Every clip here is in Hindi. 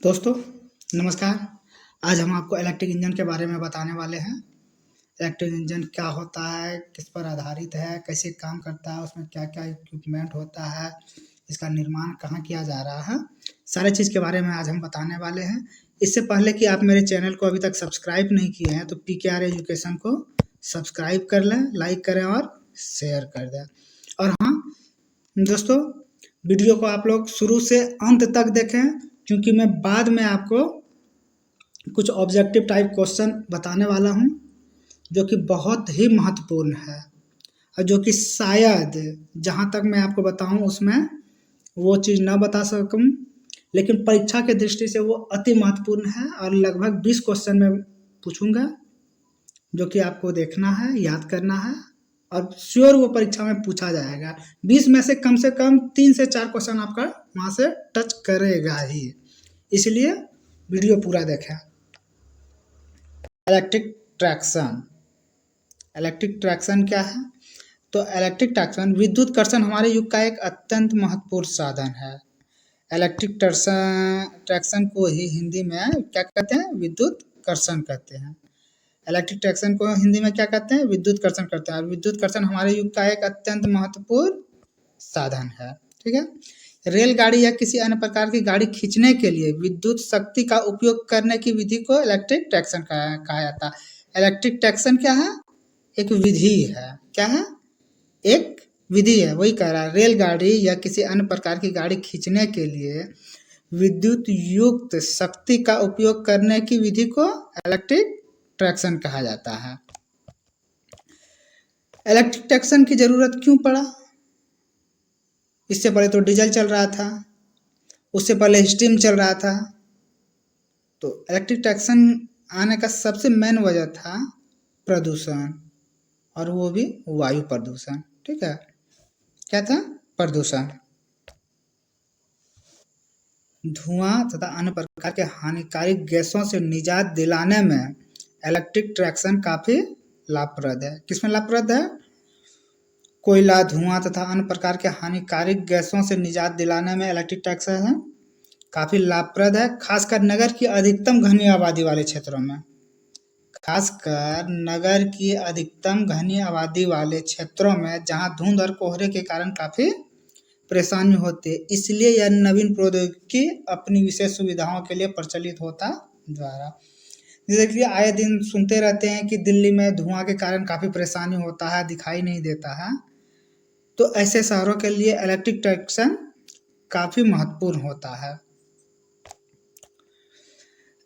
दोस्तों नमस्कार। आज हम आपको इलेक्ट्रिक इंजन के बारे में बताने वाले हैं। इलेक्ट्रिक इंजन क्या होता है, किस पर आधारित है, कैसे काम करता है, उसमें क्या क्या इक्विपमेंट होता है, इसका निर्माण कहाँ किया जा रहा है, सारे चीज़ के बारे में आज हम बताने वाले हैं। इससे पहले कि आप मेरे चैनल को अभी तक सब्सक्राइब नहीं किए हैं तो PKR एजुकेशन को सब्सक्राइब कर लें, लाइक करें और शेयर कर दें। और हाँ दोस्तों, वीडियो को आप लोग शुरू से अंत तक देखें, क्योंकि मैं बाद में आपको कुछ ऑब्जेक्टिव टाइप क्वेश्चन बताने वाला हूं जो कि बहुत ही महत्वपूर्ण है और जो कि शायद जहां तक मैं आपको बताऊं उसमें वो चीज़ ना बता सकूं, लेकिन परीक्षा के दृष्टि से वो अति महत्वपूर्ण है और लगभग 20 क्वेश्चन मैं पूछूंगा जो कि आपको देखना है, याद करना है और श्योर वो परीक्षा में पूछा जाएगा। 20 में से कम 3 से 4 क्वेश्चन आपका वहाँ से टच करेगा ही, इसलिए वीडियो पूरा देखें। Electric traction. इलेक्ट्रिक ट्रैक्शन क्या है? तो इलेक्ट्रिक ट्रैक्शन विद्युत कर्षण हमारे युग का एक अत्यंत महत्वपूर्ण साधन है। इलेक्ट्रिक ट्रैक्शन को ही हिंदी में क्या कहते हैं? विद्युत कर्षण कहते हैं। इलेक्ट्रिक ट्रैक्शन को हिंदी में क्या कहते हैं? विद्युत कर्षण करते हैं। और विद्युत कर्षण हमारे युग का एक अत्यंत महत्वपूर्ण साधन है। ठीक है। रेलगाड़ी या किसी अन्य प्रकार की गाड़ी खींचने के लिए विद्युत शक्ति का उपयोग करने की विधि को इलेक्ट्रिक ट्रैक्शन कहा जाता है। इलेक्ट्रिक ट्रैक्शन क्या है? एक विधि है। क्या है? एक विधि है। वही कह रहा है, रेलगाड़ी या किसी अन्य प्रकार की गाड़ी खींचने के लिए विद्युत युक्त शक्ति का उपयोग करने की विधि को इलेक्ट्रिक ट्रैक्शन कहा जाता है। इलेक्ट्रिक ट्रैक्शन की जरूरत क्यों पड़ा? इससे पहले तो डीजल चल रहा था, उससे पहले स्टीम चल रहा था। तो इलेक्ट्रिक ट्रैक्शन आने का सबसे मेन वजह था प्रदूषण, और वो भी वायु प्रदूषण। ठीक है। क्या था? प्रदूषण। धुआं तथा अन्य प्रकार के हानिकारक गैसों से निजात दिलाने में इलेक्ट्रिक ट्रैक्शन काफी लाभप्रद है। किसमें लाभप्रद है? कोयला, धुआं तथा अन्य प्रकार के हानिकारक गैसों से निजात दिलाने में इलेक्ट्रिक ट्रैक्शन काफी लाभप्रद है, खासकर नगर की अधिकतम घनी आबादी वाले क्षेत्रों में। खासकर नगर की अधिकतम घनी आबादी वाले क्षेत्रों में जहां धुंध और कोहरे के कारण काफी परेशानी होती है, इसलिए यह नवीन प्रौद्योगिकी अपनी विशेष सुविधाओं के लिए प्रचलित होता जा रहा। जैसे कि आए दिन सुनते रहते हैं कि दिल्ली में धुआं के कारण काफी परेशानी होता है, दिखाई नहीं देता है। तो ऐसे शहरों के लिए इलेक्ट्रिक ट्रैक्शन काफी महत्वपूर्ण होता है।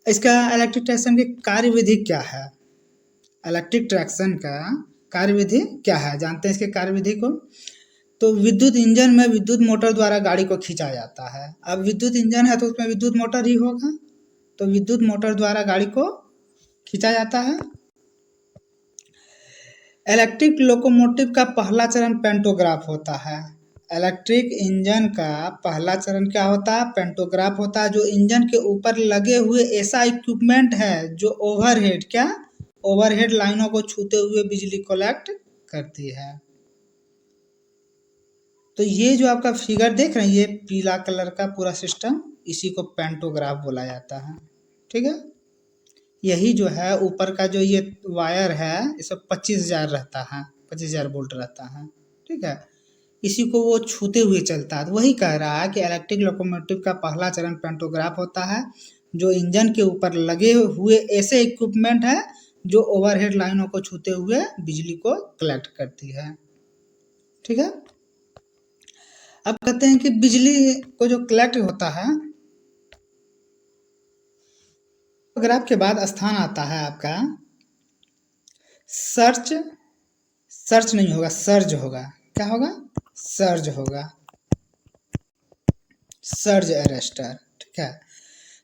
इसका इलेक्ट्रिक ट्रैक्शन की कार्यविधि क्या है? इलेक्ट्रिक ट्रैक्शन का कार्यविधि क्या है? जानते हैं इसके कार्यविधि को? तो विद्युत इंजन में विद्युत मोटर द्वारा गाड़ी को खींचा जाता है। अब विद्युत इंजन है तो उसमें विद्युत मोटर ही होगा, तो विद्युत मोटर द्वारा गाड़ी को खींचा जाता है। इलेक्ट्रिक लोकोमोटिव का पहला चरण पेंटोग्राफ होता है। इलेक्ट्रिक इंजन का पहला चरण क्या होता है? पेंटोग्राफ होता है, जो इंजन के ऊपर लगे हुए ऐसा इक्विपमेंट है जो ओवरहेड ओवरहेड लाइनों को छूते हुए बिजली कलेक्ट करती है। तो ये जो आपका फिगर देख रहे हैं, ये पीला कलर का पूरा सिस्टम, इसी को पेंटोग्राफ बोला जाता है। ठीक है। यही जो है ऊपर का जो ये वायर है, इसमें 25,000 रहता है, 25,000 वोल्ट रहता है। ठीक है। इसी को वो छूते हुए चलता है। तो वही कह रहा है कि इलेक्ट्रिक लोकोमोटिव का पहला चरण पेंटोग्राफ होता है, जो इंजन के ऊपर लगे हुए ऐसे इक्विपमेंट है जो ओवरहेड लाइनों को छूते हुए बिजली को कलेक्ट करती है। ठीक है। अब कहते हैं कि बिजली को जो कलेक्ट होता है, ग्राफ के बाद स्थान आता है आपका सर्च नहीं होगा, सर्ज होगा। क्या होगा? सर्ज होगा, सर्ज अरेस्टर। ठीक है।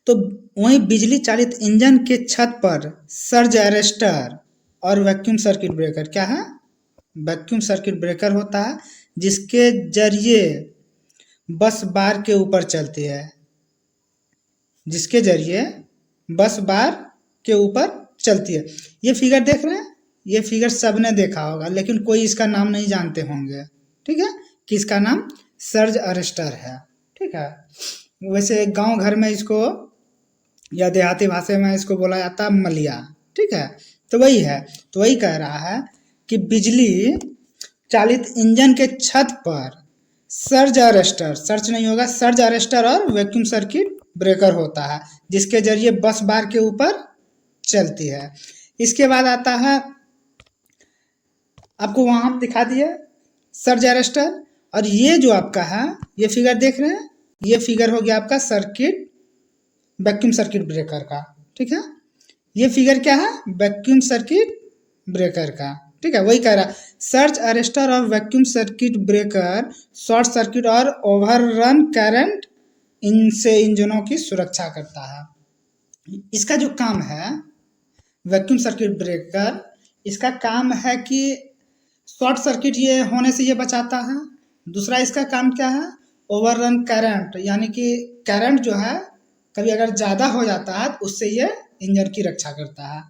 तो वहीं बिजली चालित इंजन के छत पर सर्ज अरेस्टर और वैक्यूम सर्किट ब्रेकर क्या है? वैक्यूम सर्किट ब्रेकर होता है, जिसके जरिए बस बार के ऊपर चलती है, जिसके जरिए बस बार के ऊपर चलती है। ये फिगर देख रहे हैं? ये फिगर सबने देखा होगा, लेकिन कोई इसका नाम नहीं जानते होंगे। ठीक है। कि इसका नाम सर्ज अरेस्टर है। ठीक है। वैसे गांव घर में इसको या देहाती भाषा में इसको बोला जाता है मलिया। ठीक है, तो वही है। तो वही कह रहा है कि बिजली चालित इंजन के छत पर सर्ज अरेस्टर, सर्च नहीं होगा, सर्ज अरेस्टर और वैक्यूम सर्किट ब्रेकर होता है, जिसके जरिए बस बार के ऊपर चलती है। इसके बाद आता है, आपको वहां दिखा दिया सर्ज अरेस्टर। और ये जो आपका है, ये फिगर देख रहे हैं, ये फिगर हो गया आपका सर्किट, वैक्यूम सर्किट ब्रेकर का। ठीक है, ये फिगर क्या है, वैक्यूम सर्किट ब्रेकर का। ठीक है, वही कह रहा है सर्ज अरेस्टर और vacuum circuit breaker short circuit और ओवररन करंट इनसे इंजनों की सुरक्षा करता है। इसका जो काम है वैक्यूम सर्किट ब्रेकर, इसका काम है कि शॉर्ट सर्किट ये होने से ये बचाता है। दूसरा इसका काम क्या है, ओवररन करंट, यानी कि करंट जो है कभी अगर ज़्यादा हो जाता है तो उससे ये इंजन की रक्षा करता है।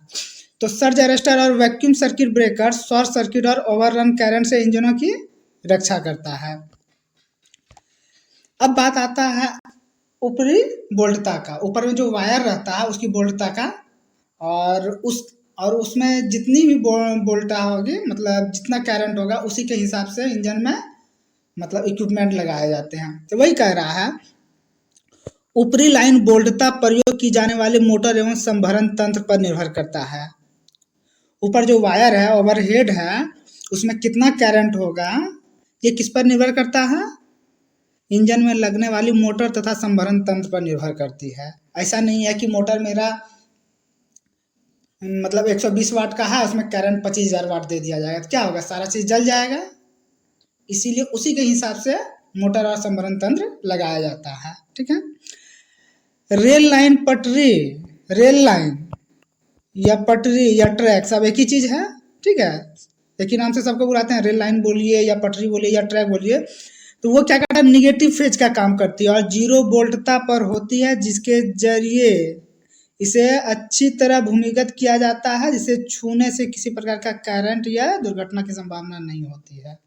तो सर्ज अरेस्टर और vacuum circuit breaker short circuit और ओवररन करंट से इंजनों की रक्षा करता है। अब बात आता है ऊपरी बोल्टता का, ऊपर में जो वायर रहता है उसकी बोल्टता का, और उसमें जितनी भी बोल्टा होगी, मतलब जितना करंट होगा उसी के हिसाब से इंजन में मतलब इक्विपमेंट लगाए जाते हैं। तो वही कह रहा है ऊपरी लाइन बोल्टता प्रयोग की जाने वाली मोटर एवं संभरण तंत्र पर निर्भर करता है। ऊपर जो वायर है, ओवरहेड है, उसमें कितना करंट होगा ये किस पर निर्भर करता है, इंजन में लगने वाली मोटर तथा संभरण तंत्र पर निर्भर करती है। ऐसा नहीं है कि मोटर मेरा मतलब 120 वाट का है, उसमें करंट 25,000 वाट दे दिया जाएगा तो क्या होगा, सारा चीज़ जल जाएगा। इसीलिए उसी के हिसाब से मोटर और संभरण तंत्र लगाया जाता है। ठीक है, रेल लाइन, पटरी, रेल लाइन या पटरी या ट्रैक सब एक ही चीज़ है। ठीक है, एक ही नाम से सबको बुलाते हैं, रेल लाइन बोलिए या पटरी बोलिए या ट्रैक बोलिए। तो वो क्या करता है, निगेटिव फेज का काम करती है और जीरो वोल्टता पर होती है, जिसके जरिए इसे अच्छी तरह भूमिगत किया जाता है, जिसे छूने से किसी प्रकार का करंट या दुर्घटना की संभावना नहीं होती है।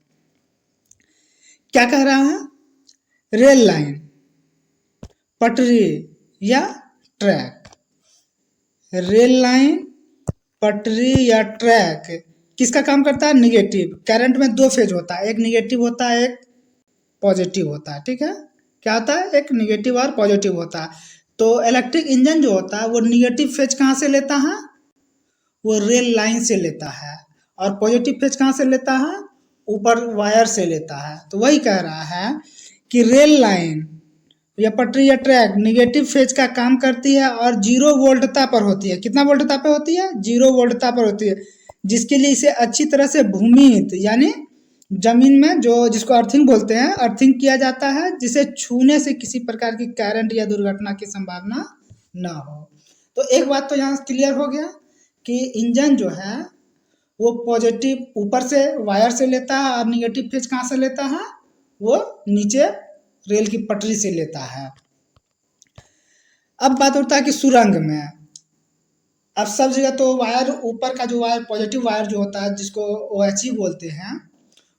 क्या कह रहा है, रेल लाइन, पटरी या ट्रैक। रेल लाइन, पटरी या ट्रैक किसका काम करता है, निगेटिव। करंट में दो फेज होता है, एक निगेटिव होता है, एक पॉजिटिव होता है। ठीक है, क्या होता है, एक निगेटिव और पॉजिटिव होता है। तो इलेक्ट्रिक इंजन जो होता है वो निगेटिव फेज कहाँ से लेता है, वो रेल लाइन से लेता है, और पॉजिटिव फेज कहाँ से लेता है, ऊपर वायर से लेता है। तो वही कह रहा है कि रेल लाइन या पटरी या ट्रैक निगेटिव फेज का काम करती है और जीरो वोल्टता पर होती है। कितना वोल्टता पर होती है, जीरो वोल्टता पर होती है, जिसके लिए इसे अच्छी तरह से भूमित यानी जमीन में जो जिसको अर्थिंग बोलते हैं, अर्थिंग किया जाता है, जिसे छूने से किसी प्रकार की करंट या दुर्घटना की संभावना ना हो। तो एक बात तो यहाँ क्लियर हो गया कि इंजन जो है वो पॉजिटिव ऊपर से वायर से लेता है और निगेटिव फेज कहाँ से लेता है, वो नीचे रेल की पटरी से लेता है। अब बात होता है कि सुरंग में, अब सब जगह तो वायर, ऊपर का जो वायर पॉजिटिव वायर जो होता है जिसको OHE बोलते हैं,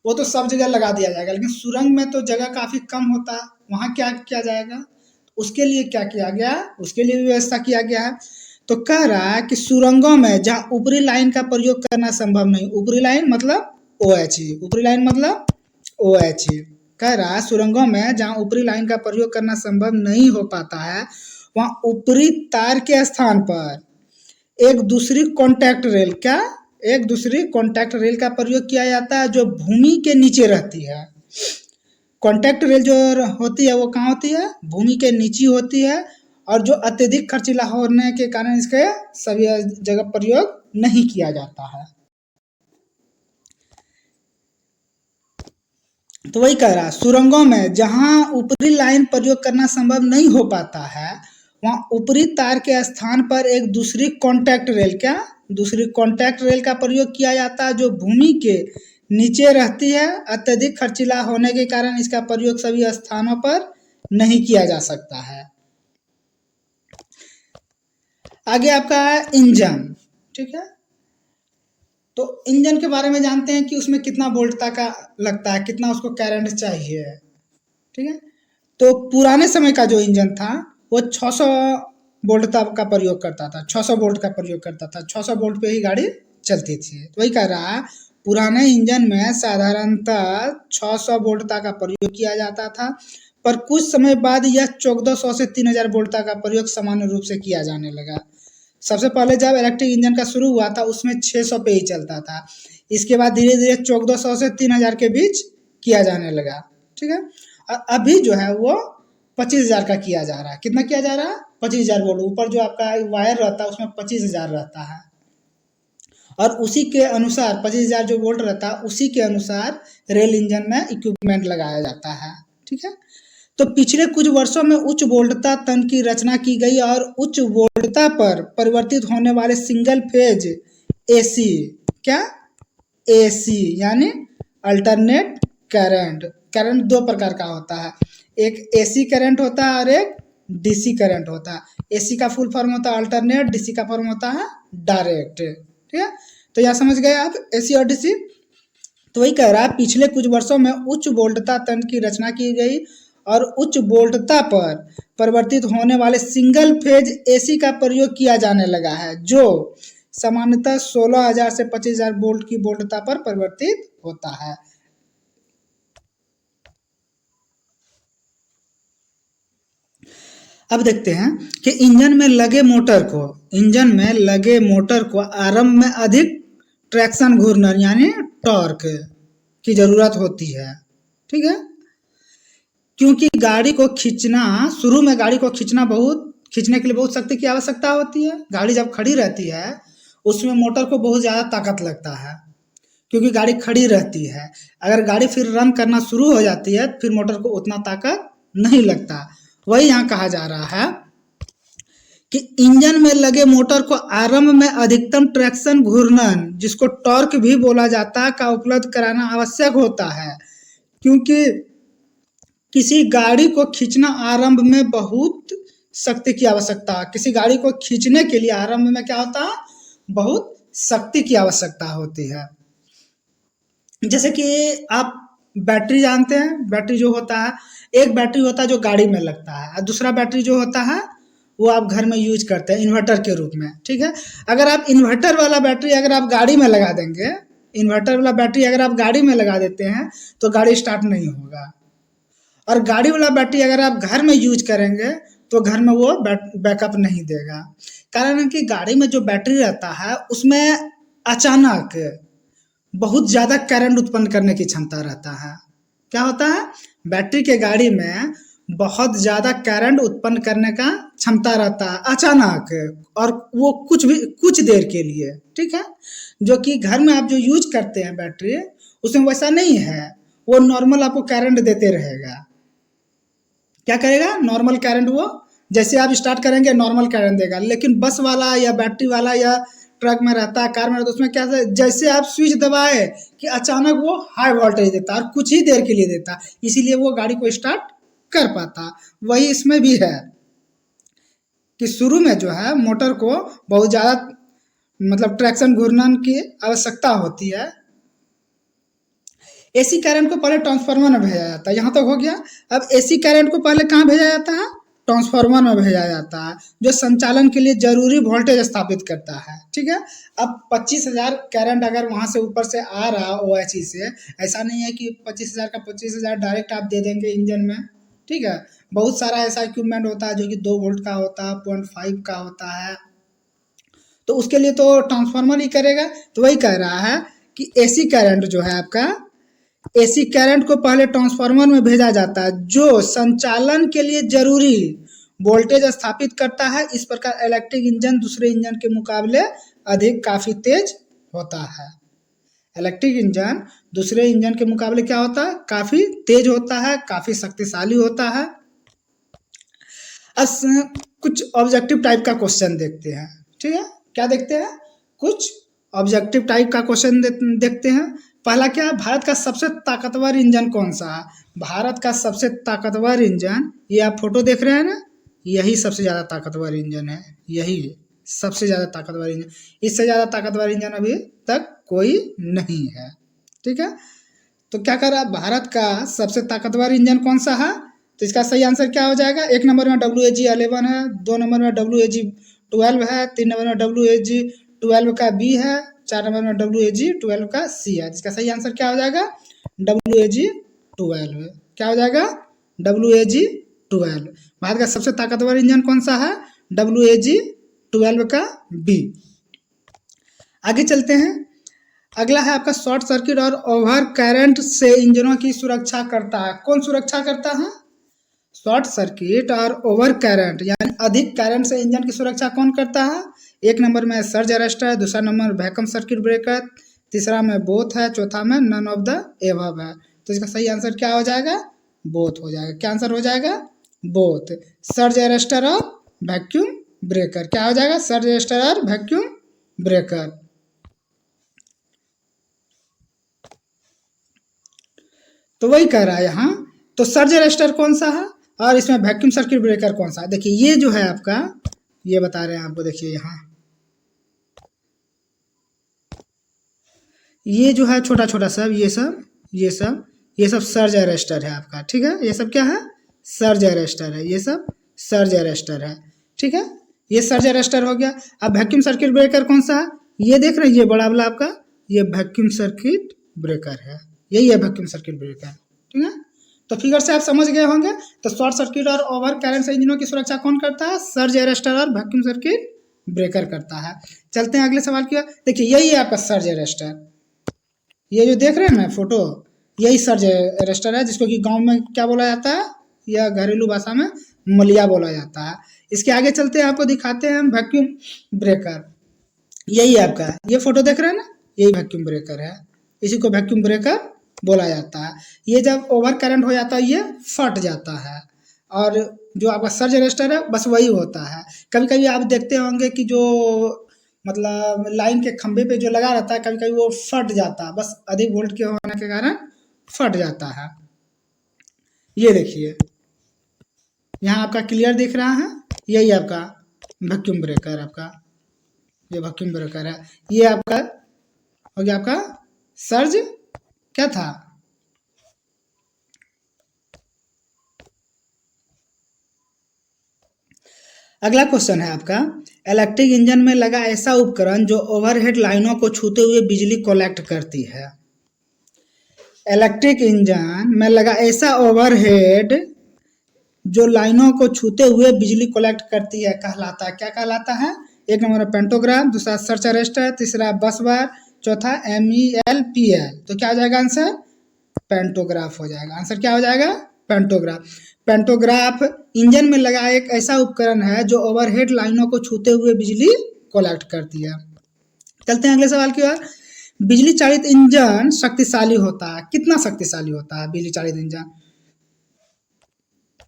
वो तो सब जगह लगा दिया जाएगा, लेकिन सुरंग में तो जगह काफ़ी कम होता है, वहाँ क्या किया जाएगा, उसके लिए क्या किया गया, उसके लिए भी व्यवस्था किया गया है। तो कह रहा है कि सुरंगों में जहाँ ऊपरी लाइन का प्रयोग करना संभव नहीं, ऊपरी लाइन मतलब OHE, ऊपरी लाइन मतलब OHE, कह रहा है सुरंगों में जहाँ ऊपरी लाइन का प्रयोग करना संभव नहीं हो पाता है, वहाँ ऊपरी तार के स्थान पर एक दूसरी कॉन्टैक्ट रेल, क्या, एक दूसरी कॉन्टैक्ट रेल का प्रयोग किया जाता है जो भूमि के नीचे रहती है। कॉन्टैक्ट रेल जो होती है वो कहाँ होती है, भूमि के नीचे होती है, और जो अत्यधिक खर्चीला होने के कारण इसके सभी जगह प्रयोग नहीं किया जाता है। तो वही कह रहा है सुरंगों में जहां ऊपरी लाइन प्रयोग करना संभव नहीं हो पाता है, वहां ऊपरी तार के स्थान पर एक दूसरी कॉन्टैक्ट रेल, क्या, दूसरी कॉन्टैक्ट रेल का प्रयोग किया जाता है जो भूमि के नीचे रहती है। अत्यधिक खर्चीला होने के कारण इसका प्रयोग सभी स्थानों पर नहीं किया जा सकता है। आगे आपका है इंजन। ठीक है, तो इंजन के बारे में जानते हैं कि उसमें कितना वोल्टता का लगता है, कितना उसको करंट चाहिए। ठीक है, तो पुराने समय का जो इंजन था वो 600 वोल्ट का प्रयोग करता था, 600 वोल्ट का प्रयोग करता था, 600 वोल्ट पे ही गाड़ी चलती थी। तो वही कह रहा है, पुराने इंजन में साधारणतः 600 वोल्ट का प्रयोग किया जाता था, पर कुछ समय बाद यह 1400 से 3000 वोल्ट का प्रयोग सामान्य रूप से किया जाने लगा। सबसे पहले जब इलेक्ट्रिक इंजन का शुरू हुआ था उसमें 600 पे ही चलता था, इसके बाद धीरे धीरे 1400 से 3000 के बीच किया जाने लगा। ठीक है, अभी जो है वो 25,000 का किया जा रहा है। कितना किया जा रहा है? 25,000 वोल्ट। ऊपर जो आपका वायर रहता है उसमें 25,000 रहता है, और उसी के अनुसार 25,000 जो वोल्ट रहता है उसी के अनुसार रेल इंजन में इक्विपमेंट लगाया जाता है। ठीक है, तो पिछले कुछ वर्षों में उच्च वोल्टता तंत्र की रचना की गई और उच्च वोल्टता पर परिवर्तित होने वाले सिंगल फेज एसी, क्या एसी यानी अल्टरनेट करंट। करंट दो प्रकार का होता है, एक एसी करंट होता है और एक डीसी करंट होता है। एसी का फुल फॉर्म होता है अल्टरनेट, डीसी का फॉर्म होता है डायरेक्ट। ठीक है, तो यह समझ गए आप एसी और डीसी। तो वही कह रहा है, पिछले कुछ वर्षों में उच्च वोल्टता तंत्र की रचना की गई और उच्च वोल्टता पर परिवर्तित होने वाले सिंगल फेज एसी का प्रयोग किया जाने लगा है, जो सामान्यतः 16,000 से 25,000 वोल्ट की वोल्टता पर परिवर्तित होता है। अब देखते हैं कि इंजन में लगे मोटर को आरंभ में अधिक ट्रैक्शन घूर्णन यानी टॉर्क की जरूरत होती है। ठीक है, क्योंकि गाड़ी को खींचना, शुरू में गाड़ी को खींचने के लिए बहुत शक्ति की आवश्यकता होती है। गाड़ी जब खड़ी रहती है उसमें मोटर को बहुत ज़्यादा ताकत लगता है, क्योंकि गाड़ी खड़ी रहती है। अगर गाड़ी फिर रन करना शुरू हो जाती है फिर मोटर को उतना ताकत नहीं लगता। वही यहाँ कहा जा रहा है कि इंजन में लगे मोटर को आरंभ में अधिकतम ट्रैक्शन घूर्णन, जिसको टॉर्क भी बोला जाता है, का उपलब्ध कराना आवश्यक होता है, क्योंकि किसी गाड़ी को खींचना आरंभ में बहुत शक्ति की आवश्यकता। किसी गाड़ी को खींचने के लिए आरंभ में क्या होता है? बहुत शक्ति की आवश्यकता होती है। जैसे कि आप बैटरी जानते हैं, बैटरी जो होता है, एक बैटरी होता है जो गाड़ी में लगता है और दूसरा बैटरी जो होता है वो आप घर में यूज करते हैं इन्वर्टर के रूप में। ठीक है, अगर आप इन्वर्टर वाला बैटरी अगर आप गाड़ी में लगा देंगे, इन्वर्टर वाला बैटरी अगर आप गाड़ी में लगा देते हैं तो गाड़ी स्टार्ट नहीं होगा, और गाड़ी वाला बैटरी अगर आप घर में यूज करेंगे तो घर में वो बैकअप नहीं देगा। कारण है कि गाड़ी में जो बैटरी रहता है उसमें अचानक बहुत ज़्यादा करंट उत्पन्न करने की क्षमता रहता है। क्या होता है? बैटरी के गाड़ी में बहुत ज़्यादा करंट उत्पन्न करने का क्षमता रहता है अचानक, और वो कुछ देर के लिए। ठीक है, जो कि घर में आप जो यूज करते हैं बैटरी, उसमें वैसा नहीं है, वो नॉर्मल आपको करंट देते रहेगा। क्या करेगा? नॉर्मल करंट, वो जैसे आप स्टार्ट करेंगे नॉर्मल करंट देगा। लेकिन बस वाला या बैटरी वाला या ट्रक में रहता है, कार में रहता है, उसमें क्या है, जैसे आप स्विच दबाए कि अचानक वो हाई वोल्टेज देता है और कुछ ही देर के लिए देता है, इसीलिए वो गाड़ी को स्टार्ट कर पाता। वही इसमें भी है कि शुरू में जो है मोटर को बहुत ज़्यादा मतलब ट्रैक्शन घूर्णन की आवश्यकता होती है। एसी करंट को पहले ट्रांसफार्मर में भेजा जाता है। यहाँ तक हो गया। अब एसी करंट को पहले कहाँ भेजा जाता है? ट्रांसफार्मर में भेजा जाता है, जो संचालन के लिए जरूरी वोल्टेज स्थापित करता है। ठीक है, अब 25,000 करंट अगर वहाँ से ऊपर से आ रहा OHE से, ऐसा नहीं है कि 25,000 का 25,000 डायरेक्ट आप दे देंगे इंजन में। ठीक है, बहुत सारा ऐसा इक्विपमेंट होता है जो कि 2 वोल्ट का होता है, 0.5 का होता है, तो उसके लिए तो ट्रांसफार्मर ही करेगा। तो वही कह रहा है कि एसी करंट जो है आपका, एसी करंट को पहले ट्रांसफार्मर में भेजा जाता है, जो संचालन के लिए जरूरी वोल्टेज स्थापित करता है। इस प्रकार इलेक्ट्रिक इंजन दूसरे इंजन के मुकाबले काफी तेज होता है। इलेक्ट्रिक इंजन दूसरे इंजन के मुकाबले क्या होता है? काफी तेज होता है, काफी शक्तिशाली होता है। अब कुछ ऑब्जेक्टिव टाइप का क्वेश्चन देखते हैं। ठीक है, क्या देखते हैं? कुछ ऑब्जेक्टिव टाइप का क्वेश्चन देखते हैं। पहला क्या? भारत का सबसे ताकतवर इंजन कौन सा है? भारत का सबसे ताकतवर इंजन, ये आप फोटो देख रहे हैं ना, यही सबसे ज़्यादा ताकतवर इंजन है। यही सबसे ज़्यादा ताकतवर इंजन, इससे ज़्यादा ताकतवर इंजन अभी तक कोई नहीं है। ठीक है, तो क्या कर रहा? भारत का सबसे ताकतवर इंजन कौन सा है? तो इसका सही आंसर क्या हो जाएगा? एक नंबर में WAG11 है, 2 नंबर में WAG12 है, 3 नंबर में WAG12 का बी है, 4 नंबर में WAG12 का सी है। इसका सही आंसर क्या हो जाएगा? WAG12। क्या हो जाएगा? WAG12। भारत का सबसे ताकतवर इंजन कौन सा है? WAG12 का बी। आगे चलते हैं। अगला है आपका शॉर्ट सर्किट और ओवर करंट से इंजनों की सुरक्षा करता है। कौन सुरक्षा करता है? शॉर्ट सर्किट और ओवर करंट यानी अधिक करंट से इंजन की सुरक्षा कौन करता है? एक नंबर में सर्ज अरेस्टर है, दूसरा नंबर वैक्यूम सर्किट ब्रेकर, तीसरा में बोथ है, चौथा में नन ऑफ द एबव है। तो इसका सही आंसर क्या हो जाएगा? बोथ हो जाएगा। क्या आंसर हो जाएगा? बोथ। सर्ज अरेस्टर और वैक्यूम ब्रेकर। क्या हो जाएगा? सर्ज अरेस्टर और वैक्यूम ब्रेकर। तो वही कह रहा है यहाँ। तो सर्ज अरेस्टर कौन सा है और इसमें वैक्यूम सर्किट ब्रेकर कौन सा है? देखिए ये जो है आपका, ये बता रहे हैं आपको। देखिए यहाँ ये जो है छोटा छोटा सब, ये सब सर्ज अरेस्टर है आपका। ठीक है, ये सब क्या है? सर्ज अरेस्टर है। ये सब सर्ज अरेस्टर है। ठीक है, ये सर्ज अरेस्टर हो गया। अब वैक्यूम सर्किट ब्रेकर कौन सा है? ये देख रहे हैं, ये बड़ा वाला आपका, ये वैक्यूम सर्किट ब्रेकर है। यही है वैक्यूम सर्किट ब्रेकर। ठीक है, तो फिगर से आप समझ गए होंगे। तो शॉर्ट सर्किट और ओवर करंट से इंजनों की सुरक्षा कौन करता है? सर्ज अरेस्टर और वैक्यूम सर्किट ब्रेकर करता है। चलते हैं अगले सवाल की ओर। देखिए यही है आपका सर्ज अरेस्टर। ये जो देख रहे हैं ना फोटो, यही सर्ज अरेस्टर है, जिसको कि गांव में क्या बोला जाता है या घरेलू भाषा में मलिया बोला जाता है। इसके आगे चलते हैं, आपको दिखाते हैं हम वैक्यूम ब्रेकर। यही है आपका, ये फोटो देख रहे हैं ना, यही वैक्यूम ब्रेकर है। इसी को वैक्यूम ब्रेकर बोला जाता है। ये जब ओवर करंट हो जाता है ये फट जाता है, और जो आपका सर्ज अरेस्टर है बस वही होता है। कभी कभी आप देखते होंगे कि जो मतलब लाइन के खंभे पे जो लगा रहता है, कभी कभी वो फट जाता है, बस अधिक वोल्ट के होने के कारण फट जाता है। ये देखिए यहाँ आपका क्लियर दिख रहा है, यही आपका वैक्यूम ब्रेकर। आपका ये वैक्यूम ब्रेकर है। ये आपका हो गया आपका सर्ज, क्या था? अगला क्वेश्चन है आपका, इलेक्ट्रिक इंजन में लगा ऐसा उपकरण जो ओवरहेड लाइनों को छूते हुए बिजली कलेक्ट करती है। इलेक्ट्रिक इंजन में लगा ऐसा ओवरहेड जो लाइनों को छूते हुए बिजली कलेक्ट करती है कहलाता है, क्या कहलाता है? एक नंबर पेंटोग्राफ, दूसरा सर्ज अरेस्टर, तीसरा बस बार, चौथा MELPL। तो क्या हो जाएगा आंसर? पेंटोग्राफ हो जाएगा। आंसर क्या हो जाएगा? पेंटोग्राफ। पेंटोग्राफ इंजन में लगा एक ऐसा उपकरण है जो ओवरहेड लाइनों को छूते हुए बिजली कलेक्ट करती है। चलते हैं अगले सवाल की ओर। बिजली चालित इंजन शक्तिशाली होता है। कितना शक्तिशाली होता है बिजली चालित इंजन?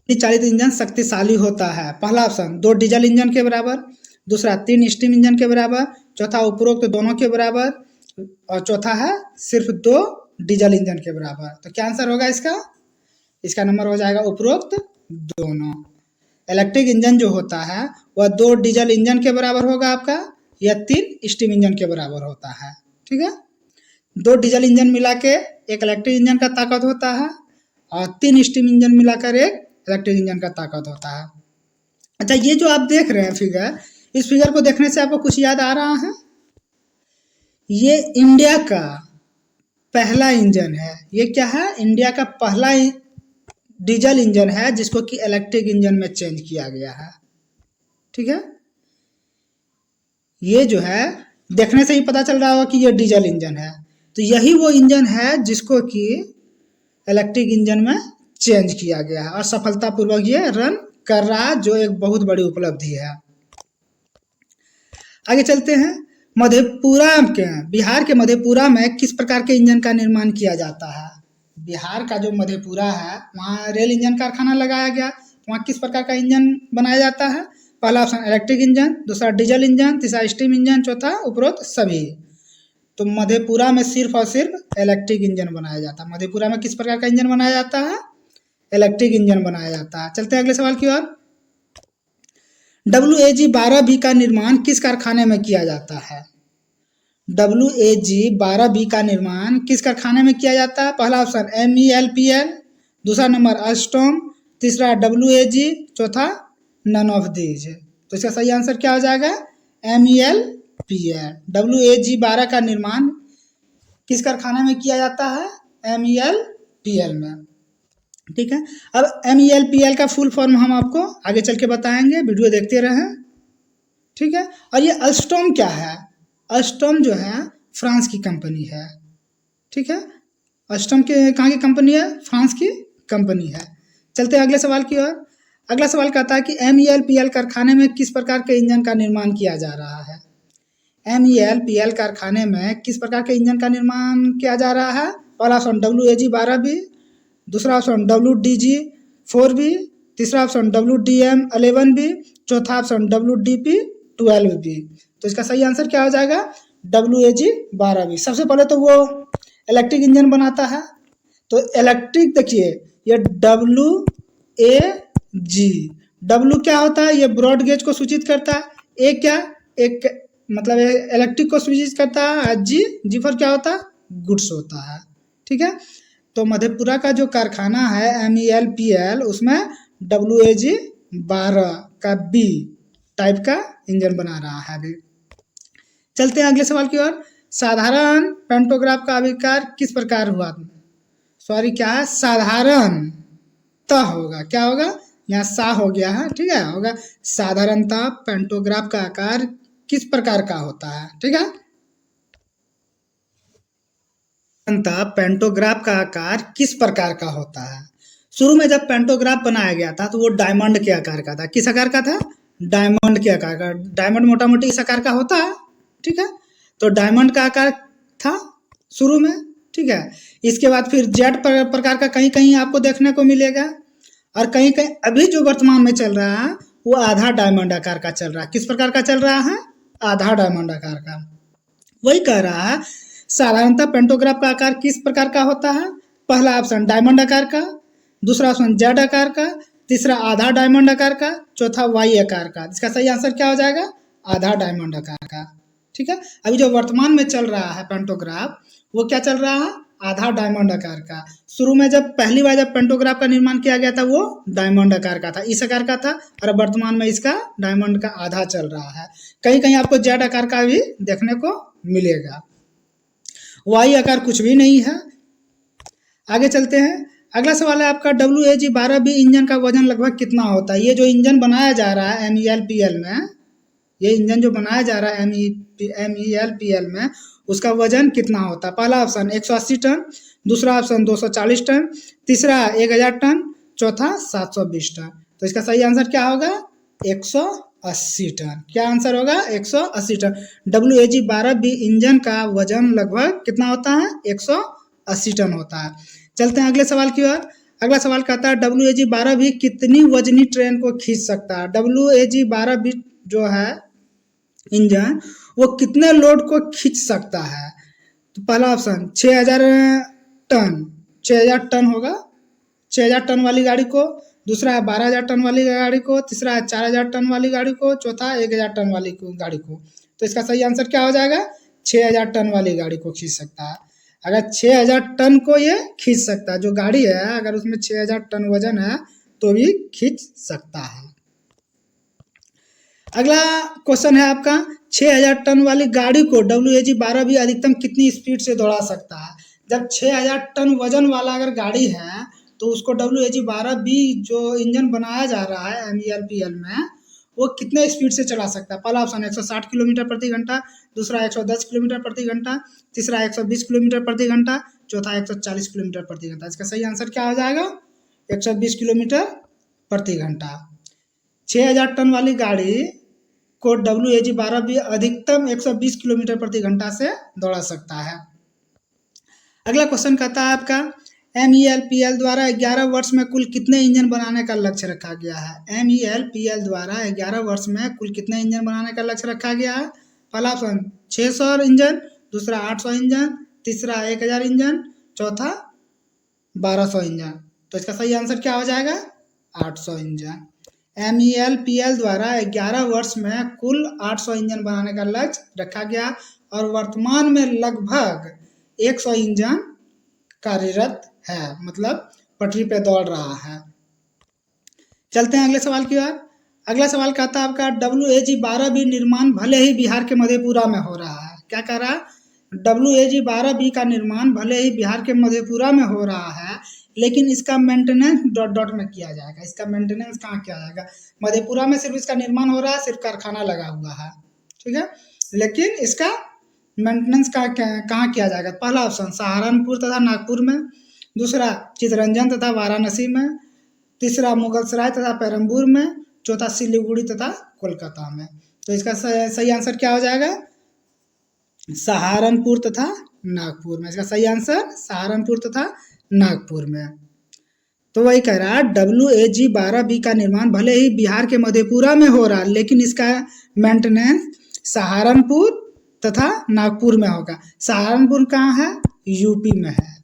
बिजली चालित इंजन शक्तिशाली होता है, पहला ऑप्शन 2 डीजल इंजन के बराबर, दूसरा 3 स्टीम इंजन के बराबर, चौथा उपरोक्त दोनों के बराबर, और चौथा है सिर्फ 2 डीजल इंजन के बराबर। तो क्या आंसर होगा इसका? इसका नंबर हो जाएगा उपरोक्त दोनों। इलेक्ट्रिक इंजन जो होता है वह 2 डीजल इंजन के बराबर होगा आपका, या 3 स्टीम इंजन के बराबर होता है। ठीक है, 2 डीजल इंजन मिला के एक इलेक्ट्रिक इंजन का ताकत होता है, और 3 स्टीम इंजन मिलाकर एक इलेक्ट्रिक इंजन का ताकत होता है। अच्छा, ये जो आप देख रहे हैं फिगर, इस फिगर को देखने से आपको कुछ याद आ रहा है? ये इंडिया का पहला इंजन है। ये क्या है? इंडिया का पहला डीजल इंजन है जिसको कि इलेक्ट्रिक इंजन में चेंज किया गया है। ठीक है, ये जो है देखने से ही पता चल रहा होगा कि ये डीजल इंजन है। तो यही वो इंजन है जिसको कि इलेक्ट्रिक इंजन में चेंज किया गया है, और सफलतापूर्वक ये रन कर रहा है, जो एक बहुत बड़ी उपलब्धि है। आगे चलते हैं। मधेपुरा के, बिहार के मधेपुरा में किस प्रकार के इंजन का निर्माण किया जाता है? बिहार का जो मधेपुरा है वहाँ रेल इंजन कारखाना लगाया गया। वहाँ किस प्रकार का इंजन बनाया जाता है? पहला ऑप्शन इलेक्ट्रिक इंजन, दूसरा डीजल इंजन, तीसरा स्टीम इंजन, चौथा उपरोक्त सभी। तो मधेपुरा में सिर्फ और सिर्फ इलेक्ट्रिक इंजन बनाया जाता है। मधेपुरा में किस प्रकार का इंजन बनाया जाता है? इलेक्ट्रिक इंजन बनाया जाता है। चलते हैं अगले सवाल की ओर। WAG-12B का निर्माण किस कारखाने में किया जाता है? WAG-12B का निर्माण किस कारखाने में किया जाता है? पहला ऑप्शन MELPL, दूसरा नंबर अल्स्टॉम, तीसरा WAG, चौथा नन ऑफ दीज। तो इसका सही आंसर क्या हो जाएगा? MELPL। WAG-12 का निर्माण किस कारखाने में किया जाता है? MELPL में। ठीक है, अब MELPL का फुल फॉर्म हम आपको आगे चल के बताएंगे, वीडियो देखते रहें। ठीक है, और ये अल्स्टॉम क्या है? अल्स्टॉम जो है फ्रांस की कंपनी है। ठीक है, अल्स्टॉम के कहाँ की कंपनी है? फ्रांस की कंपनी है। चलते हैं अगले सवाल की ओर। अगला सवाल कहता है कि MELPL कारखाने में किस प्रकार के इंजन का निर्माण किया जा रहा है? MELPL कारखाने में किस प्रकार के इंजन का निर्माण किया जा रहा है? पहला ऑप्शन WAG-12B, दूसरा ऑप्शन WDG-4B, तीसरा ऑप्शन WDM-11B, चौथा ऑप्शन WDP-12B। तो इसका सही आंसर क्या हो जाएगा? WAG-12B। सबसे पहले तो वो इलेक्ट्रिक इंजन बनाता है। तो इलेक्ट्रिक देखिए, ये WAG, W क्या होता है? ये ब्रॉड गेज को सूचित करता है। ए क्या? एक मतलब इलेक्ट्रिक को सूचित करता है। जी फॉर क्या होता है? गुड्स होता है। ठीक है, तो मधेपुरा का जो कारखाना है MELPL, उसमें WAG-12 का B टाइप का इंजन बना रहा है अभी। चलते हैं अगले सवाल की ओर। साधारण पेंटोग्राफ का आविष्कार किस प्रकार हुआ? सॉरी, क्या है? साधारण त होगा, क्या होगा? यहाँ सा हो गया है। ठीक है, होगा साधारणतः पेंटोग्राफ का आकार किस प्रकार का होता है? ठीक है, पेंटोग्राफ का आकार किस प्रकार का होता है? शुरू में जब पेंटोग्राफ बनाया गया था तो वो डायमंड के आकार का था। किस आकार का था? डायमंड के आकार का। डायमंड मोटा मोटी इस आकार का होता है। ठीक है, तो डायमंड का आकार था शुरू में। ठीक है, इसके बाद फिर जेड प्रकार का कहीं कहीं आपको देखने को मिलेगा, और कहीं कहीं अभी जो वर्तमान में चल रहा है वो आधा डायमंड आकार का चल रहा है। किस प्रकार का चल रहा है? आधा डायमंड आकार का। वही कह रहा है साधारणतः पेंटोग्राफ का आकार किस प्रकार का होता है? पहला ऑप्शन डायमंड आकार का, दूसरा ऑप्शन जेड आकार का, तीसरा आधा डायमंड आकार का, चौथा वाई आकार का। इसका सही आंसर क्या हो जाएगा? आधा डायमंड आकार का। ठीक है, अभी जो वर्तमान में चल रहा है पेंटोग्राफ, वो क्या चल रहा है? आधा डायमंड आकार का। शुरू में जब पहली बार जब पेंटोग्राफ का निर्माण किया गया था वो डायमंड आकार का था, इस आकार का था, और वर्तमान में इसका डायमंड का आधा चल रहा है। कहीं कहीं आपको जेड आकार का भी देखने को मिलेगा। वाई आकार कुछ भी नहीं है। आगे चलते हैं। अगला सवाल है आपका WAG-12B इंजन का वजन लगभग कितना होता है? ये जो इंजन बनाया जा रहा है MELPL में, ये इंजन जो बनाया जा रहा है MELPL में, उसका वजन कितना होता है? पहला ऑप्शन 180 टन, दूसरा ऑप्शन 240 टन, तीसरा 1000 टन, चौथा 720 टन। तो इसका सही आंसर क्या होगा? 180 टन। क्या आंसर होगा? 180 टन। WAG-12B इंजन का वजन लगभग कितना होता है? 180 टन होता है। चलते हैं अगले सवाल की ओर। अगला सवाल कहता है WAG-12B कितनी वजनी ट्रेन को खींच सकता है? WAG-12B जो है इंजन, वो कितने लोड को खींच सकता है? तो पहला ऑप्शन 6000 टन, 6000 टन होगा, 6000 टन वाली गाड़ी को, दूसरा है 12000 टन वाली गाड़ी को, तीसरा है 4000 टन वाली गाड़ी को, चौथा 1000 टन वाली गाड़ी को। तो इसका सही आंसर क्या हो जाएगा? 6000 टन वाली गाड़ी को खींच सकता है। अगर 6000 टन को ये खींच सकता है, जो गाड़ी है अगर उसमें 6000 टन वजन है तो भी खींच सकता है। अगला क्वेश्चन है आपका 6000 टन वाली गाड़ी को WAG-12B अधिकतम कितनी स्पीड से दौड़ा सकता है? जब 6000 टन वजन वाला अगर गाड़ी है तो उसको WAG-12B जो इंजन बनाया जा रहा है MELPL में, वो कितने स्पीड से चला सकता है? पहला ऑप्शन 160 किलोमीटर प्रति घंटा, दूसरा 110 किलोमीटर प्रति घंटा, तीसरा 120 किलोमीटर प्रति घंटा, चौथा 140 किलोमीटर प्रति घंटा। इसका सही आंसर क्या हो जाएगा? 120 किलोमीटर प्रति घंटा। 6000 टन वाली गाड़ी को WAG-12B अधिकतम 120 किलोमीटर प्रति घंटा से दौड़ा सकता है। अगला क्वेश्चन कहता है आपका MELPL द्वारा 11 वर्ष में कुल कितने इंजन बनाने का लक्ष्य रखा गया है? MELPL द्वारा 11 वर्ष में कुल कितने इंजन बनाने का लक्ष्य रखा गया है? पहला ऑप्शन 600 इंजन, दूसरा 800 इंजन, तीसरा 1000 इंजन, चौथा 1200 इंजन। तो इसका सही आंसर क्या हो जाएगा? 800 इंजन। MELPL द्वारा 11 वर्ष में कुल 800 इंजन बनाने का लक्ष्य रखा गया, और वर्तमान में लगभग 100 इंजन कार्यरत है, मतलब पटरी पे दौड़ रहा है। चलते हैं अगले सवाल की ओर। अगला सवाल कहता है आपका WAG-12B निर्माण भले ही बिहार के मधेपुरा में हो रहा है। क्या कह रहा है? WAG-12B का निर्माण भले ही बिहार के मधेपुरा में हो रहा है, लेकिन इसका मेंटेनेंस डॉट डॉट में किया जाएगा। इसका मेंटेनेंस कहाँ किया जाएगा? मधेपुरा में सिर्फ इसका निर्माण हो रहा है, सिर्फ कारखाना लगा हुआ है, ठीक है, लेकिन इसका मेंटेनेंस कहाँ किया जाएगा? पहला ऑप्शन सहारनपुर तथा नागपुर में, दूसरा चितरंजन तथा वाराणसी में, तीसरा मुगलसराय तथा पेरम्बूर में, चौथा सिलीगुड़ी तथा कोलकाता में। तो इसका सही आंसर क्या हो जाएगा? सहारनपुर तथा नागपुर में। इसका सही आंसर सहारनपुर तथा नागपुर में। तो वही कह रहा है WAG-12B का निर्माण भले ही बिहार के मधेपुरा में हो रहा है, लेकिन इसका मेंटेनेंस सहारनपुर तथा नागपुर में होगा। सहारनपुर कहाँ है? यूपी में है,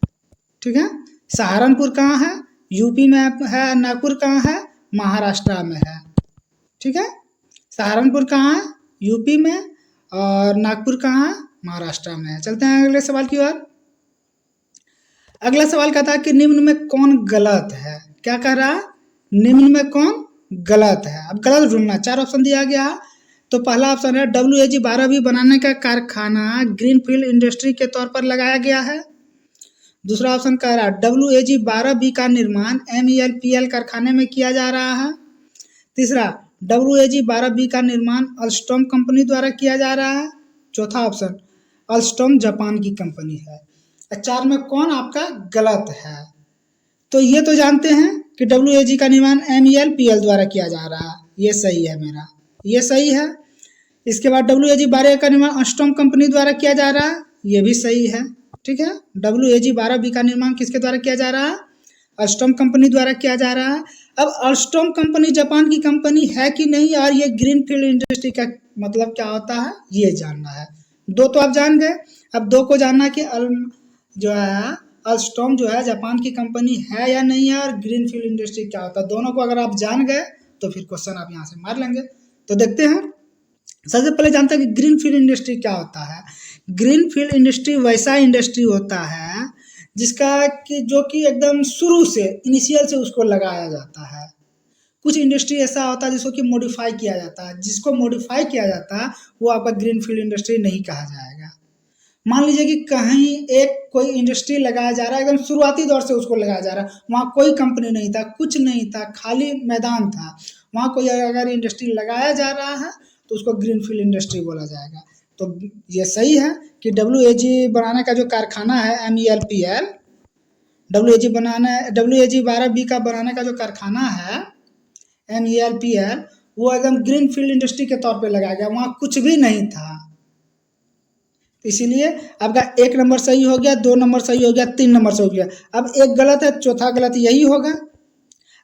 ठीक है। सहारनपुर कहाँ है? यूपी में है। नागपुर कहाँ है? महाराष्ट्र में है, ठीक है। सहारनपुर कहाँ है? यूपी में, और नागपुर कहाँ है? महाराष्ट्र में है। चलते हैं अगले सवाल की ओर। अगला सवाल कहता है कि निम्न में कौन गलत है? क्या कह रहा है? निम्न में कौन गलत है? अब गलत ढूंढना। 4 ऑप्शन दिया गया है। तो पहला ऑप्शन है WAG-12B बनाने का कारखाना ग्रीनफील्ड इंडस्ट्री के तौर पर लगाया गया है। दूसरा ऑप्शन कह रहा है WAG-12B का निर्माण MELPL कारखाने में किया जा रहा है। तीसरा WAG-12B का निर्माण अल्स्टॉम कंपनी द्वारा किया जा रहा है। चौथा ऑप्शन अल्स्टॉम जापान की कंपनी है। 4 में कौन आपका गलत है? तो ये तो जानते हैं कि WAG का निर्माण MELPL द्वारा किया जा रहा है, ये सही है मेरा, ये सही है। इसके बाद WAG-12 का निर्माण अल्स्टॉम कंपनी द्वारा किया जा रहा है, ये भी सही है, ठीक है। WAG-12B का निर्माण किसके द्वारा किया जा रहा है? अल्स्टॉम कंपनी द्वारा किया जा रहा है। अब अल्स्टॉम कंपनी जापान की कंपनी है कि नहीं, और ये ग्रीनफील्ड इंडस्ट्री का मतलब क्या होता है, ये जानना है। 2 तो आप जान गए, अब 2 को जानना कि जो है अल्स्टॉम जो है जापान की कंपनी है या नहीं है, और ग्रीनफील्ड इंडस्ट्री क्या होता है। दोनों को अगर आप जान गए तो फिर क्वेश्चन आप यहाँ से मार लेंगे। तो देखते हैं। सबसे पहले जानते हैं कि ग्रीनफील्ड इंडस्ट्री क्या होता है। ग्रीनफील्ड इंडस्ट्री वैसा इंडस्ट्री होता है जिसका कि जो कि एकदम शुरू से इनिशियल से उसको लगाया जाता है। कुछ इंडस्ट्री ऐसा होता है जिसको कि मॉडिफाई किया जाता है। जिसको मॉडिफाई किया जाता है वो आपका ग्रीनफील्ड इंडस्ट्री नहीं कहा जाएगा। मान लीजिए कि कहीं एक कोई इंडस्ट्री लगाया जा रहा है, एकदम शुरुआती दौर से उसको लगाया जा रहा है, वहाँ कोई कंपनी नहीं था, कुछ नहीं था, खाली मैदान था, वहाँ कोई अगर इंडस्ट्री लगाया जा रहा है तो उसको ग्रीनफील्ड इंडस्ट्री बोला जाएगा। तो ये सही है कि WAG बनाने का जो कारखाना है MELPL, WAG-12B का बनाने का जो कारखाना है MELPL, वो एकदम ग्रीनफील्ड इंडस्ट्री के तौर पे लगाया गया, वहाँ कुछ भी नहीं था। इसीलिए आपका 1 नंबर सही हो गया, 2 नंबर सही हो गया, 3 नंबर सही हो गया। अब एक गलत है, चौथा गलत यही होगा।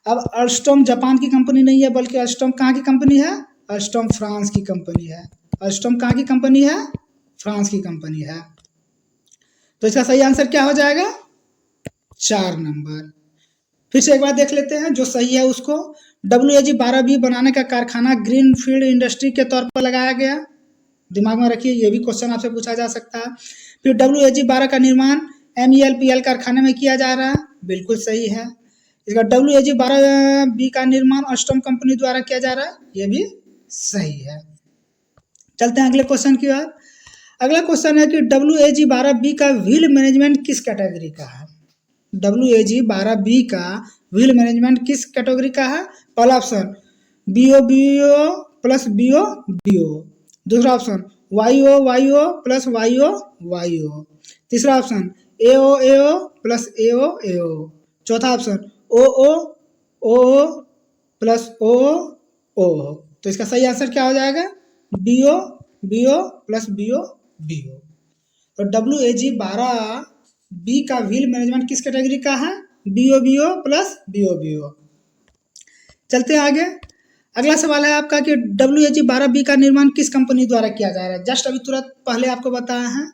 अब अल्स्टॉम जापान की कंपनी नहीं है, बल्कि अल्स्टॉम कहाँ की कंपनी है? अल्स्टॉम फ्रांस की कंपनी है। अल्स्टॉम कहाँ की कंपनी है? फ्रांस की कंपनी है। तो इसका सही आंसर क्या हो जाएगा? 4 नंबर। फिर से एक बार देख लेते हैं जो सही है उसको। WAG-12B बनाने का कारखाना ग्रीनफील्ड इंडस्ट्री के तौर पर लगाया गया। दिमाग में रखिए, ये भी क्वेश्चन आपसे पूछा जा सकता है। फिर WAG-12 का निर्माण MELPL कारखाने में किया जा रहा है, बिल्कुल सही है। इसका WAG-12B का निर्माण अल्स्टॉम कंपनी द्वारा किया जा रहा है, ये भी सही है। चलते हैं अगले क्वेश्चन की ओर। अगला क्वेश्चन है कि WAG-12B का व्हील मैनेजमेंट किस कैटेगरी का है? WAG-12B का व्हील मैनेजमेंट किस कैटेगरी का है? पहला ऑप्शन BO प्लस BO। दूसरा ऑप्शन YO प्लस YO। तीसरा ऑप्शन AO प्लस AO। चौथा ऑप्शन OO प्लस OO। तो इसका सही आंसर क्या हो जाएगा? BO plus BO। तो WAG-12B का व्हील मैनेजमेंट किस कैटेगरी का है? BO plus BO। चलते हैं आगे। अगला सवाल है आपका कि WAG-12B का निर्माण किस कंपनी द्वारा किया जा रहा है? जस्ट अभी तुरंत पहले आपको बताया है।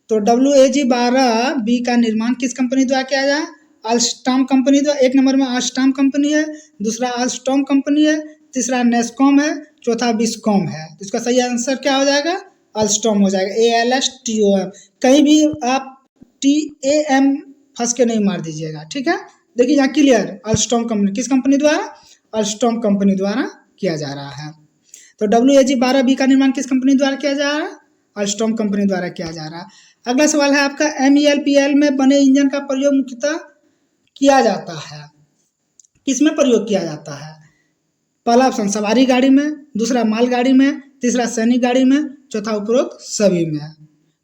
तो WAG-12B का निर्माण किस कंपनी द्वारा किया जाए? अल्स्टॉम कंपनी द्वारा। 1 नंबर में अल्स्टॉम कंपनी है, दूसरा अल्स्टॉम कंपनी है, तीसरा नेस्कॉम है, चौथा बिस्कॉम है। तो इसका सही आंसर क्या हो जाएगा? अल्स्टॉम हो जाएगा, ALSTOM। कहीं भी आप TAM फंस के नहीं मार दीजिएगा, ठीक है। देखिए यहाँ क्लियर, अल्स्टॉम कंपनी किस कंपनी द्वारा? अल्स्टॉम कंपनी द्वारा किया जा रहा है। तो WAG-12B का निर्माण किस कंपनी द्वारा किया जा रहा है? अल्स्टॉम कंपनी द्वारा किया जा रहा है। अगला सवाल है आपका, MEL-PL में बने इंजन का प्रयोग मुख्यतः किया जाता है, किसमें प्रयोग किया जाता है? पहला ऑप्शन सवारी गाड़ी में, दूसरा मालगाड़ी में, तीसरा सैनिक गाड़ी में, चौथा उपरोक्त सभी में।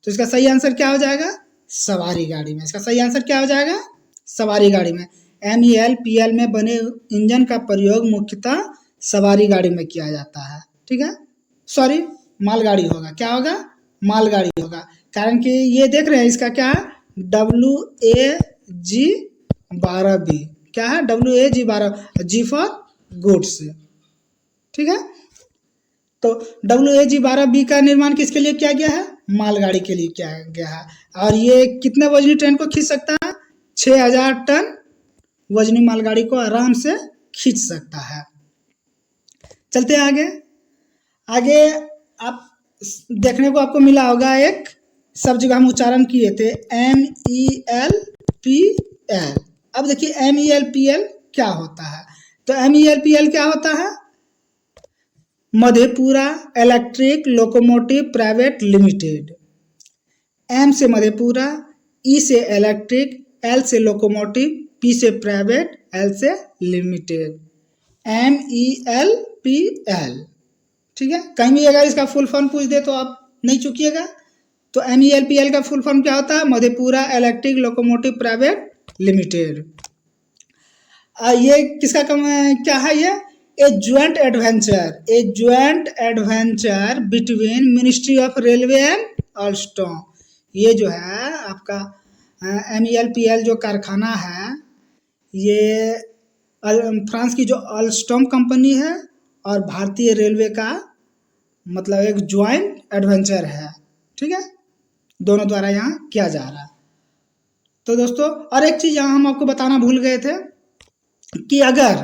तो इसका सही आंसर क्या हो जाएगा? सवारी गाड़ी में। इसका सही आंसर क्या हो जाएगा? सवारी गाड़ी में। MEL-PL में बने इंजन का प्रयोग मुख्यतः सवारी गाड़ी में किया जाता है। ठीक है, सॉरी मालगाड़ी होगा। क्या होगा? मालगाड़ी होगा, कारण कि ये देख रहे हैं इसका क्या है, WAG-12B। क्या है? WAG-12, G for goods. ठीक है, तो WAG-12B का निर्माण किसके लिए किया गया है? मालगाड़ी के लिए किया गया है। और ये कितने वजनी ट्रेन को खींच सकता है? 6000 टन वजनी मालगाड़ी को आराम से खींच सकता है। चलते हैं आगे। आगे आप देखने को आपको मिला होगा, एक सब जगह हम उच्चारण किए थे, MEL-PL। अब देखिए MEL-PL क्या होता है। तो MEL-PL क्या होता है? Madhepura electric locomotive private limited. M से मधेपुरा, E से इलेक्ट्रिक, L से लोकोमोटिव, P से प्राइवेट, L से लिमिटेड। MEL-PL। ठीक है, कहीं भी अगर इसका फुल फॉर्म पूछ दे तो आप नहीं चूकिएगा। तो MEL-PL का फुल फॉर्म क्या होता है? Madhepura electric locomotive private limited. ये किसका क्या है? ये a joint adventure between ministry of railway and Alstom. ये जो है आपका MEL-PL जो कारखाना है, ये फ्रांस की जो अल्स्टॉम कंपनी है और भारतीय रेलवे का मतलब एक ज्वाइंट एडवेंचर है। ठीक है, दोनों द्वारा यहाँ किया जा रहा है। तो दोस्तों, और एक चीज़ यहाँ हम आपको बताना भूल गए थे कि अगर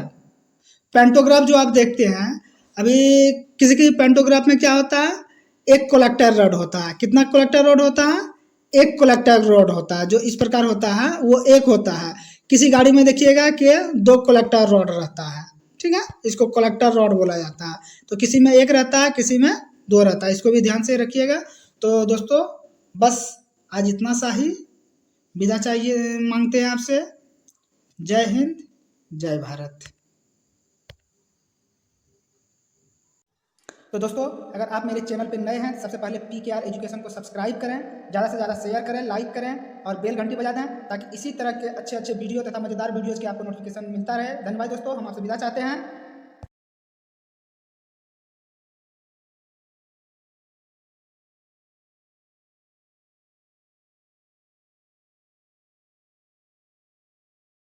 पेंटोग्राफ जो आप देखते हैं, अभी किसी की पेंटोग्राफ में क्या होता है? एक कलेक्टर रॉड होता है। कितना कलेक्टर रॉड होता है? एक कलेक्टर रॉड होता है। जो इस प्रकार होता है वो एक होता है। किसी गाड़ी में देखिएगा कि 2 कलेक्टर रॉड रहता है। ठीक है, इसको कलेक्टर रॉड बोला जाता है। तो किसी में एक रहता है, किसी में 2 रहता है। इसको भी ध्यान से रखिएगा। तो दोस्तों, बस आज इतना सा ही विदा चाहिए मांगते हैं आपसे। जय हिंद, जय भारत। तो दोस्तों, अगर आप मेरे चैनल पर नए हैं, सबसे पहले PKR एजुकेशन को सब्सक्राइब करें, ज़्यादा से ज़्यादा शेयर करें, लाइक करें और बेल घंटी बजा दें, ताकि इसी तरह के अच्छे अच्छे वीडियो तथा मज़ेदार वीडियोज़ के आपको नोटिफिकेशन मिलता रहे। धन्यवाद दोस्तों, हम आपसे विदा चाहते हैं।